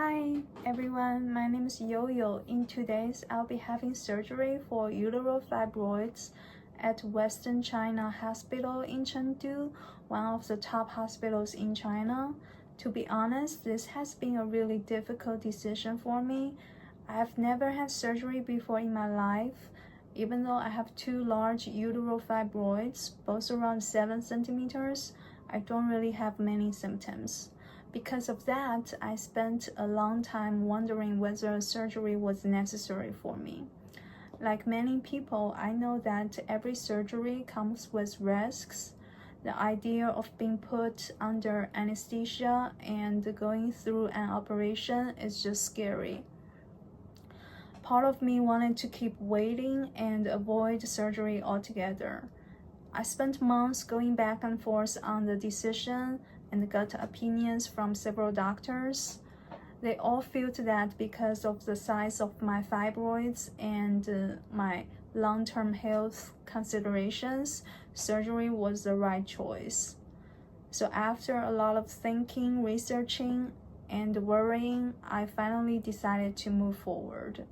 Hi everyone, my name is Yo-Yo. In today's, I'll be having surgery for uterine fibroids at Western China Hospital in Chengdu, one of the top hospitals in China. To be honest, this has been a really difficult decision for me. I have never had surgery before in my life. Even though I have two large uterine fibroids, both around 7 centimeters, I don't really have many symptoms. Because of that, I spent a long time wondering whether surgery was necessary for me. Like many people, I know that every surgery comes with risks. The idea of being put under anesthesia and going through an operation is just scary. Part of me wanted to keep waiting and avoid surgery altogether. I spent months going back and forth on the decision and got opinions from several doctors. They all felt that because of the size of my fibroids and my long-term health considerations, surgery was the right choice. So after a lot of thinking, researching, and worrying, I finally decided to move forward.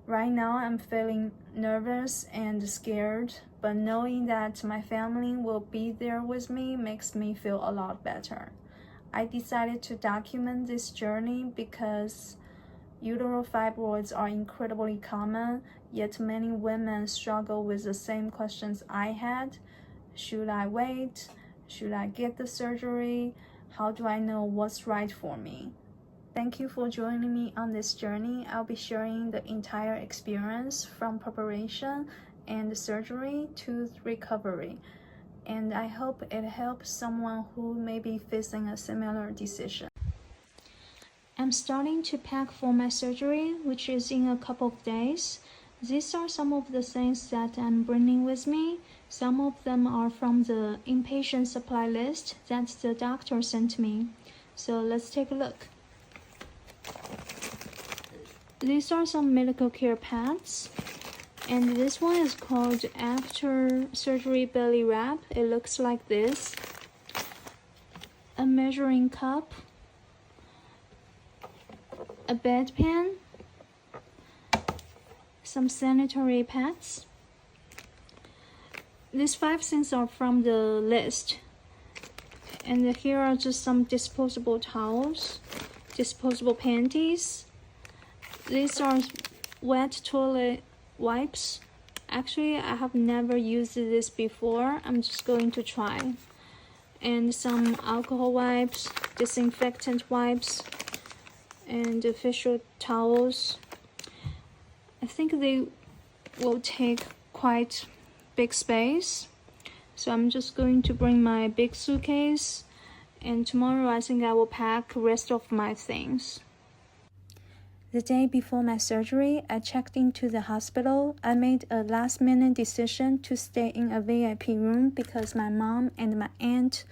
Right now, I'm feeling nervous and scared, but knowing that my family will be there with me makes me feel a lot better. I decided to document this journey because uterine fibroids are incredibly common, yet many women struggle with the same questions I had. Should I wait? Should I get the surgery? How do I know what's right for me? Thank you for joining me on this journey. I'll be sharing the entire experience from preparation and surgery to recovery. And I hope it helps someone who may be facing a similar decision. I'm starting to pack for my surgery, which is in a couple of days. These are some of the things that I'm bringing with me. Some of them are from the inpatient supply list that the doctor sent me. So let's take a look. These are some medical care pads, and this one is called after surgery belly wrap. It looks like this. A measuring cup, a bedpan, some sanitary pads. These 5 things are from the list, and here are just some disposable towels, disposable panties. These are wet toilet wipes. Actually, I have never used this before. I'm just going to try. And some alcohol wipes, disinfectant wipes, and official towels. I think they will take quite big space. So I'm just going to bring my big suitcase. And tomorrow I think I will pack the rest of my things. The day before my surgery, I checked into the hospital. I made a last-minute decision to stay in a VIP room because my mom and my aunt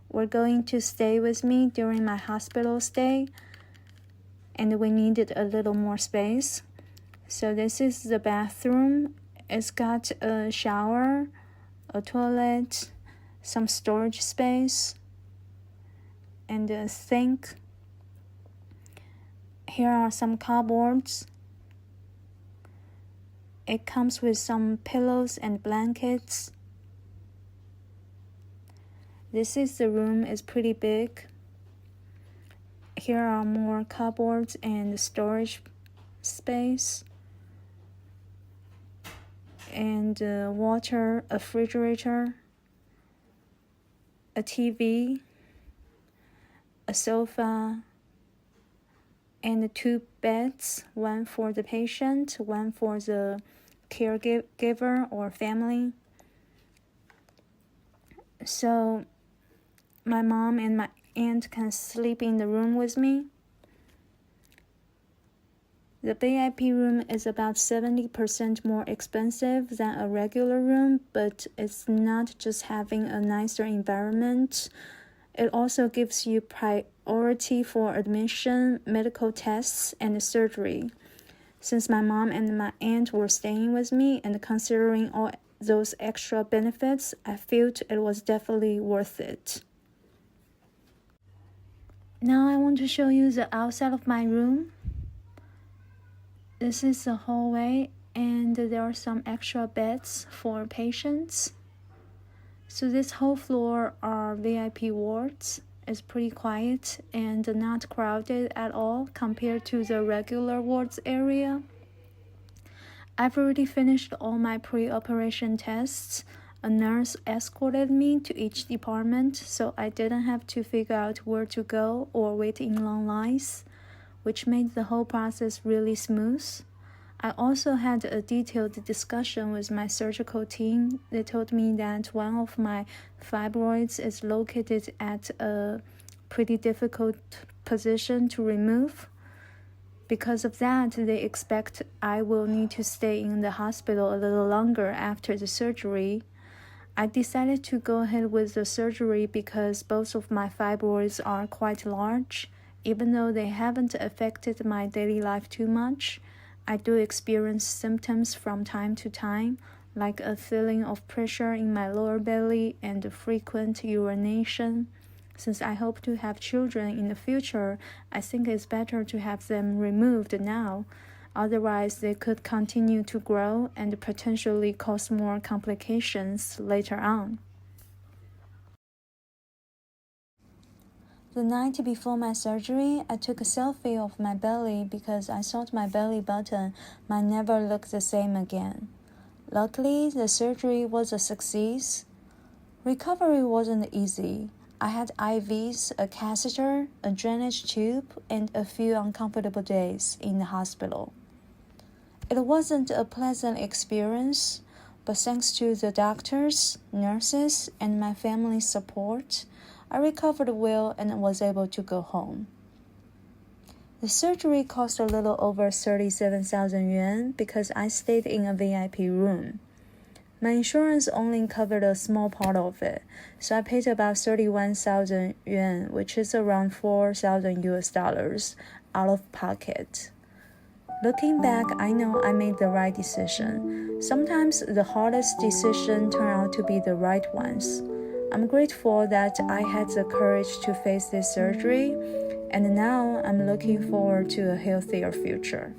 were going to stay with me during my hospital stay, and we needed a little more space. So this is the bathroom. It's got a shower, a toilet, some storage space, and a sink. Here are some cupboards. It comes with some pillows and blankets. This is the room. It's pretty big. Here are more cupboards and storage space. And water, a refrigerator, a TV, a sofa, and 2 beds, one for the patient, one for the caregiver or family. So my mom and my aunt can sleep in the room with me. The VIP room is about 70% more expensive than a regular room, but it's not just having a nicer environment. It also gives you priority for admission, medical tests, and surgery. Since my mom and my aunt were staying with me and considering all those extra benefits, I felt it was definitely worth it. Now I want to show you the outside of my room. This is the hallway, and there are some extra beds for patients. So this whole floor are VIP wards. It's pretty quiet and not crowded at all compared to the regular wards area. I've already finished all my pre-operation tests. A nurse escorted me to each department, so I didn't have to figure out where to go or wait in long lines, which made the whole process really smooth. I also had a detailed discussion with my surgical team. They told me that one of my fibroids is located at a pretty difficult position to remove. Because of that, they expect I will need to stay in the hospital a little longer after the surgery. I decided to go ahead with the surgery because both of my fibroids are quite large. Even though they haven't affected my daily life too much, I do experience symptoms from time to time, like a feeling of pressure in my lower belly and frequent urination. Since I hope to have children in the future, I think it's better to have them removed now. Otherwise, they could continue to grow and potentially cause more complications later on. The night before my surgery, I took a selfie of my belly because I thought my belly button might never look the same again. Luckily, the surgery was a success. Recovery wasn't easy. I had IVs, a catheter, a drainage tube, and a few uncomfortable days in the hospital. It wasn't a pleasant experience, but thanks to the doctors, nurses, and my family's support, I recovered well and was able to go home. The surgery cost a little over 37,000 yuan because I stayed in a VIP room. My insurance only covered a small part of it, so I paid about 31,000 yuan, which is around 4,000 US dollars out of pocket. Looking back, I know I made the right decision. Sometimes the hardest decisions turn out to be the right ones. I'm grateful that I had the courage to face this surgery, and now I'm looking forward to a healthier future.